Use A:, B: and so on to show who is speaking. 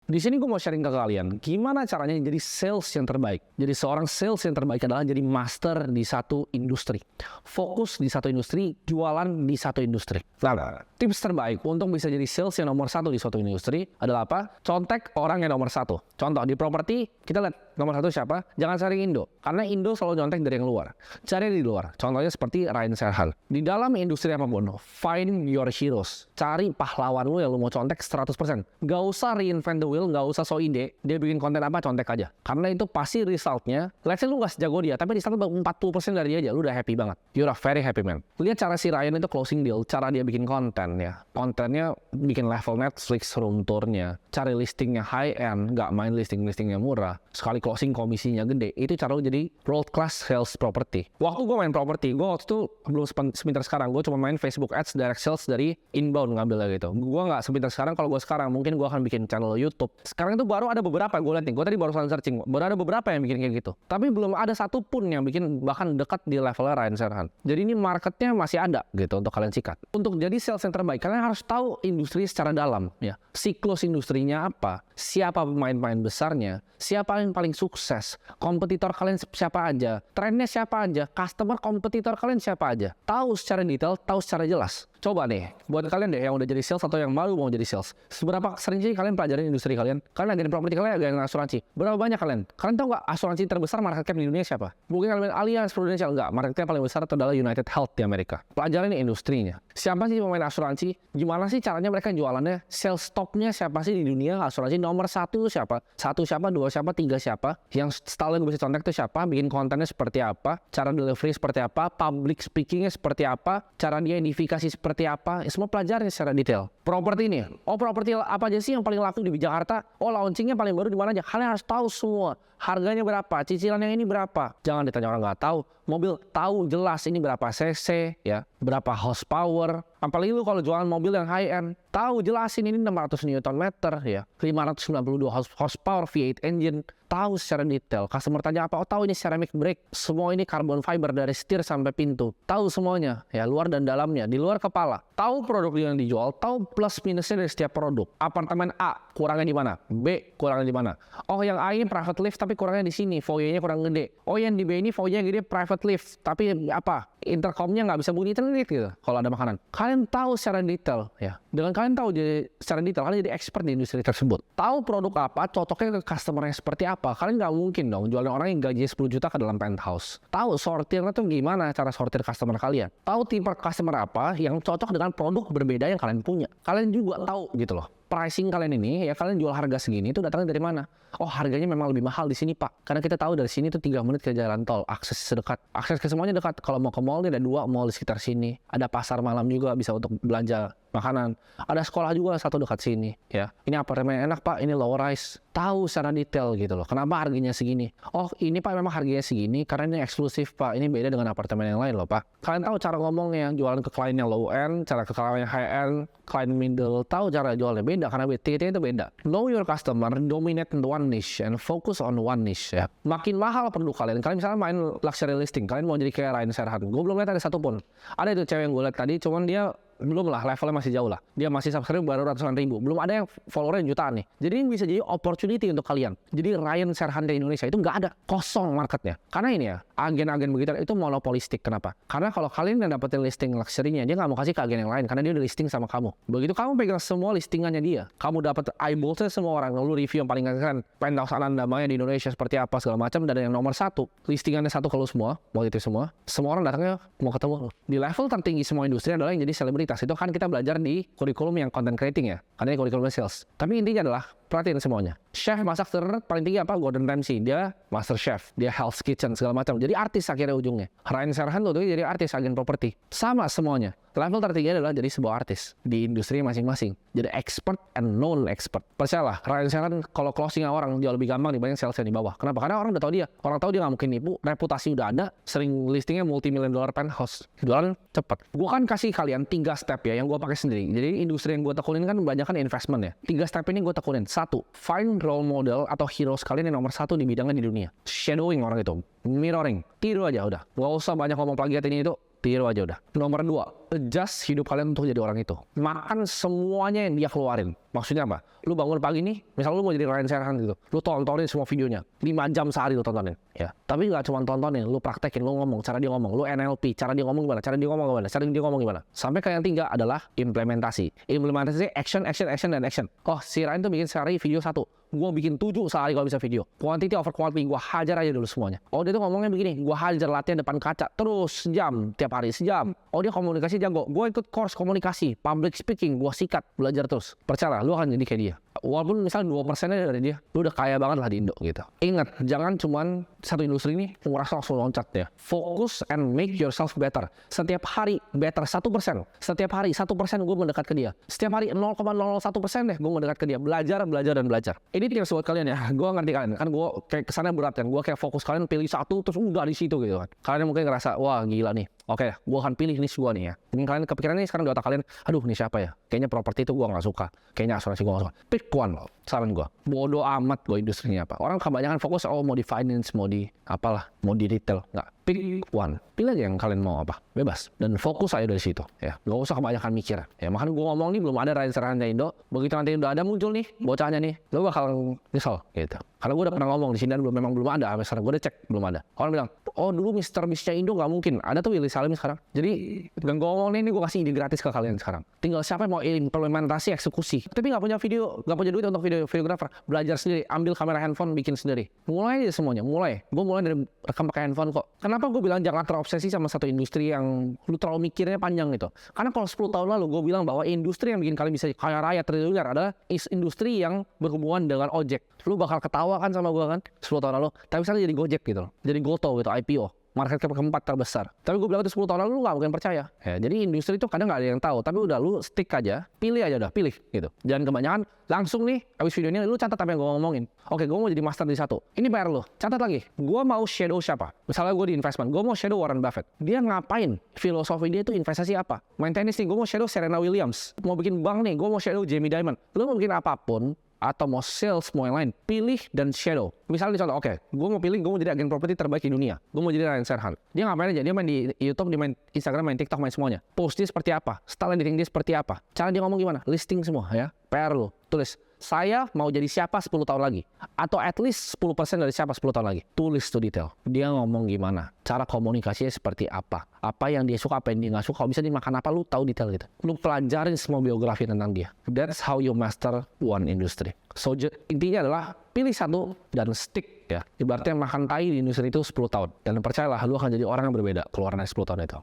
A: Di sini gue mau sharing ke kalian, gimana caranya jadi sales yang terbaik. Jadi seorang sales yang terbaik adalah jadi master di satu industri. Fokus di satu industri, jualan di satu industri. Nah, tips terbaik untuk bisa jadi sales yang nomor satu di suatu industri adalah apa? Contek orang yang nomor satu. Contoh, di properti, kita lihat nomor satu siapa? Jangan cari Indo, karena Indo selalu nyontek dari yang luar. Cari di luar. Contohnya seperti Ryan Serhant. Di dalam industri apapun, find your heroes. Cari pahlawan lu yang lu mau contek 100%. Gak usah reinvent the wheel, gak usah so ide. Dia bikin konten apa, contek aja. Karena itu pasti resultnya, let's say lu gak sejago dia, tapi result 40% dari dia aja, lu udah happy banget. You're a very happy man. Lihat cara si Ryan itu closing deal, cara dia bikin konten ya. Kontennya bikin level Netflix room tournya. Cari listingnya high end, gak main listingnya murah. Sekali closing komisinya gede. Itu cara lu jadi world class sales property. Waktu gue main property, gue waktu itu belum sepintar sekarang. Gue cuma main Facebook ads, direct sales dari inbound ngambilnya gitu. Gue gak sepintar sekarang. Kalau gue sekarang mungkin gue akan bikin channel YouTube. Sekarang itu baru ada beberapa, gue lihat nih. Gue tadi baru searching, baru ada beberapa yang bikin kayak gitu. Tapi belum ada satupun yang bikin bahkan dekat di levelnya Ryan Serhant. Jadi ini marketnya masih ada gitu untuk kalian sikat. Untuk jadi sales yang terbaik, kalian harus tahu industri secara dalam ya. Siklus industrinya apa, siapa pemain-pemain besarnya, siapa yang paling sukses, kompetitor kalian siapa aja, trennya siapa aja, customer kompetitor kalian siapa aja. Tahu secara detail, tahu secara jelas. Coba nih, buat kalian deh yang udah jadi sales atau yang baru mau jadi sales. Seberapa sering sih kalian pelajarin industri kalian? Kalian agen properti, kalian agen asuransi. Berapa banyak kalian? Kalian tahu nggak asuransi terbesar market cap di dunia siapa? Mungkin kalian Allianz Prudential, enggak. Market cap paling besar itu adalah United Health di Amerika. Pelajarin industrinya. Siapa sih pemain asuransi? Gimana sih caranya mereka jualannya? Sales topnya siapa sih di dunia asuransi? Nomor satu siapa? Satu siapa? Dua siapa? Tiga siapa? Yang style yang bisa contek itu siapa? Bikin kontennya seperti apa? Cara delivery seperti apa? Public speakingnya seperti apa? Cara dia identifikasi seperti apa? Semua pelajarin secara detail. Properti ini. Oh, properti apa aja sih yang paling laku di Jakarta? Oh, launchingnya paling baru di mana aja? Kalian harus tahu semua. Harganya berapa? Cicilan yang ini berapa? Jangan ditanya orang nggak tahu. Mobil tahu jelas ini berapa cc, ya, berapa horsepower. Apalagi lu kalau jualan mobil yang high end, tahu jelasin ini 600 Nm ya, 592 horsepower V8 engine. Tahu secara detail. Customer tanya apa? Oh, tahu ini ceramic brake. Semua ini carbon fiber dari setir sampai pintu. Tahu semuanya, ya, luar dan dalamnya, di luar kepala. Tahu produk yang dijual, tahu plus minusnya dari setiap produk. Apartemen A kurangnya di mana? B kurangnya di mana? Oh, yang A ini private lift tapi kurangnya di sini, foyer-nya kurang gede. Oh, yang di B ini foyer-nya gede, private lift, tapi apa? Intercomnya nggak bisa bunyi internet gitu kalau ada makanan. Kalian tahu secara detail ya. Dengan kalian tahu jadi secara detail, kalian jadi expert di industri tersebut. Tahu produk apa, cocoknya ke customer yang seperti apa. Kalian nggak mungkin dong jualin orang yang gajinya 10 juta ke dalam penthouse. Tahu sortirnya tuh gimana cara sortir customer kalian. Tahu tipe customer apa yang cocok dengan produk berbeda yang kalian punya. Kalian juga tahu gitu loh. Pricing kalian ini ya, kalian jual harga segini itu datangnya dari mana? Oh, harganya memang lebih mahal di sini, Pak. Karena kita tahu dari sini tuh 3 menit ke jalan tol, akses sedekat. Akses ke semuanya dekat. Kalau mau ke mall ada 2 mall di sekitar sini. Ada pasar malam juga bisa untuk belanja makanan. Ada sekolah juga satu dekat sini, ya. Ini apartemen enak, Pak. Ini low rise. Tahu secara detail gitu loh. Kenapa harganya segini? Oh, ini Pak memang harganya segini karena ini eksklusif, Pak. Ini beda dengan apartemen yang lain loh, Pak. Kalian tahu cara ngomongnya, jualan ke klien yang low end, cara ke klien yang high end, klien middle, tahu cara jualnya beda karena titiknya itu beda. Know your customer, dominate in one niche and focus on one niche ya. Makin mahal produk kalian. Kalian misalnya main luxury listing, kalian mau jadi kayak Ryan Serhant. Gue belum lihat ada satupun. Ada itu cewek yang gue lihat tadi, cuman dia belum lah, levelnya masih jauh lah. Dia masih subscribe baru ratusan ribu. Belum ada yang followernya jutaan nih. Jadi ini bisa jadi opportunity untuk kalian. Jadi Ryan Serhant di Indonesia itu nggak ada. Kosong marketnya. Karena ini ya, agen-agen begitu itu monopolistik. Kenapa? Karena kalau kalian yang dapetin listing luxury-nya, dia nggak mau kasih ke agen yang lain. Karena dia udah listing sama kamu. Begitu kamu pegang semua listingannya dia, kamu dapat eyeballs-nya semua orang. Lalu review yang paling keren, penthouse Ananda Maya di Indonesia seperti apa, segala macam. Dan yang nomor 1, listingannya 1 kalau semua, mau itu semua orang datangnya mau ketemu. Di level tertinggi semua industri adalah yang jadi selebriti. Itu kan kita belajar di kurikulum yang content creating ya, karena ini kurikulum sales. Tapi intinya adalah perhatiin semuanya. Chef masak paling tinggi apa? Gordon Ramsay. Dia master chef, dia Hell's Kitchen segala macam. Jadi artis akhirnya ujungnya. Ryan Serhant tuh jadi artis agen properti. Sama semuanya. Level tertinggi adalah jadi sebuah artis di industri masing-masing. Jadi expert and known expert. Percayalah, Ryan Serhant kalau closing orang jauh lebih gampang dibanding sales yang di bawah. Kenapa? Karena orang udah tahu dia. Orang tahu dia nggak mungkin nipu. Reputasi udah ada. Sering listingnya multi-million dollar penthouse. Jualan cepet. Gue kan kasih kalian 3 step ya yang gue pakai sendiri. Jadi industri yang gue tekunin kan banyak kan investment ya. 3 step ini gue tekunin. 1, find role model atau heroes kalian yang nomor 1 di bidangnya di dunia. Shadowing orang itu. Mirroring. Tiru aja udah. Gak usah banyak ngomong plagiat ini itu. Tiru aja udah. Nomor 2, adjust hidup kalian untuk jadi orang itu. Makan semuanya yang dia keluarin. Maksudnya apa? Lu bangun pagi nih, misalnya lu mau jadi Ryan Serhant gitu, lu tontonin semua videonya, 5 jam sehari lu tontonin, ya. Tapi nggak cuma tontonin, lu praktekin, lu ngomong, cara dia ngomong, lu NLP, cara dia ngomong gimana, cara dia ngomong gimana, cara dia ngomong gimana. Sampai ke yang tiga adalah implementasi. Implementasi action, dan action. Oh, si Ryan tuh bikin sehari video 1. Gue bikin 7 sehari kalau bisa video. Quantity over quality, gue hajar aja dulu semuanya. Oh, dia tuh ngomongnya begini, gue hajar latihan depan kaca terus sejam, tiap hari sejam. Oh, dia komunikasi jago, gue ikut course komunikasi, public speaking, gue sikat, belajar terus. Percaya, lu akan jadi kayak dia. Walaupun misalnya 2% dari dia, lu udah kaya banget lah di Indo gitu. Ingat, jangan cuman satu industri ini ngerasa langsung loncat ya. Fokus and make yourself better. Setiap hari better 1%. Setiap hari 1% gue mendekat ke dia. Setiap hari 0,001% deh gue mendekat ke dia. Belajar, dan belajar. Ini tips buat kalian ya. Gue ngerti kalian. Kan gue kayak kesannya berat kan. Gue kayak fokus kalian pilih satu terus udah di situ gitu kan. Kalian mungkin ngerasa, wah gila nih. Oke, gue akan pilih niche gue nih ya. Mungkin kalian kepikiran nih sekarang di otak kalian, aduh nih siapa ya? Kayaknya properti itu gue gak suka. Kayaknya asuransi gue gak suka. Pick one loh, saran gue. Bodoh amat gue industrinya apa. Orang kebanyakan fokus, mau di finance, mau di apalah, mau di retail. Nggak, pick one. Pilih aja yang kalian mau apa. Bebas. Dan fokus aja dari situ. Ya, gak usah kebanyakan mikir. Ya, makanya gue ngomong nih belum ada Ryan Serhant Indo. Begitu nanti udah ada muncul nih, bocahnya nih, lo bakal nyesel gitu. Karena gue udah pernah ngomong di sini dan memang belum ada. Sampai sekarang gue udah cek belum ada. Orang bilang, oh dulu Mr. Beast-nya Indo nggak mungkin. Ada tuh Willy Salim sekarang. Jadi dengan gue ngomong ini gue kasih ide gratis ke kalian sekarang. Tinggal siapa yang mau implementasi, eksekusi. Tapi nggak punya video, nggak punya duit untuk videografer. Belajar sendiri, ambil kamera handphone, bikin sendiri. Mulai aja semuanya, mulai. Gue mulai dari rekam pakai handphone kok. Kenapa gue bilang jangan terobsesi sama satu industri yang lu terlalu mikirnya panjang gitu. Karena kalau 10 tahun lalu gue bilang bahwa industri yang bikin kalian bisa kaya raya triliuner adalah industri yang berhubungan dengan ojek. Lu bakal ketawa kan sama gue kan 10 tahun lalu. Tapi sekarang jadi Gojek gitu loh. Jadi Goto gitu, IPO. Market cap keempat terbesar. Tapi gue bilang itu 10 tahun lalu lu gak mungkin percaya. Ya, jadi industri itu kadang gak ada yang tahu. Tapi udah lu stick aja, pilih aja udah, pilih gitu. Jangan kebanyakan langsung nih habis video ini lu catat apa yang gue ngomongin. Oke, gue mau jadi master di satu. Ini PR lu. Catat lagi. Gue mau shadow siapa? Misalnya gue di investment, gue mau shadow Warren Buffett. Dia ngapain? Filosofi dia itu investasi apa? Main tenis nih, gue mau shadow Serena Williams. Mau bikin bank nih, gue mau shadow Jamie Dimon. Lu mau bikin apapun atau mau sales, mau yang lain, pilih dan shadow. Misalnya contoh, oke, gue mau pilih, gue mau jadi agen properti terbaik di dunia. Gue mau jadi Ryan Serhant. Dia ngapain aja? Dia main di YouTube, dia main Instagram, main TikTok, main semuanya. Post dia seperti apa? Style editing dia seperti apa? Cara dia ngomong gimana? Listing semua ya. PR lu. Tulis. Saya mau jadi siapa 10 tahun lagi. Atau at least 10% dari siapa 10 tahun lagi. Tulis tuh detail. Dia ngomong gimana. Cara komunikasinya seperti apa. Apa yang dia suka, apa yang dia gak suka. Kalau bisa dia makan apa, lu tahu detail gitu. Lu pelajarin semua biografi tentang dia. That's how you master one industry. So intinya adalah pilih satu dan stick ya. Ibaratnya makan tai di industri itu 10 tahun. Dan percayalah lu akan jadi orang yang berbeda keluar dari 10 tahun itu.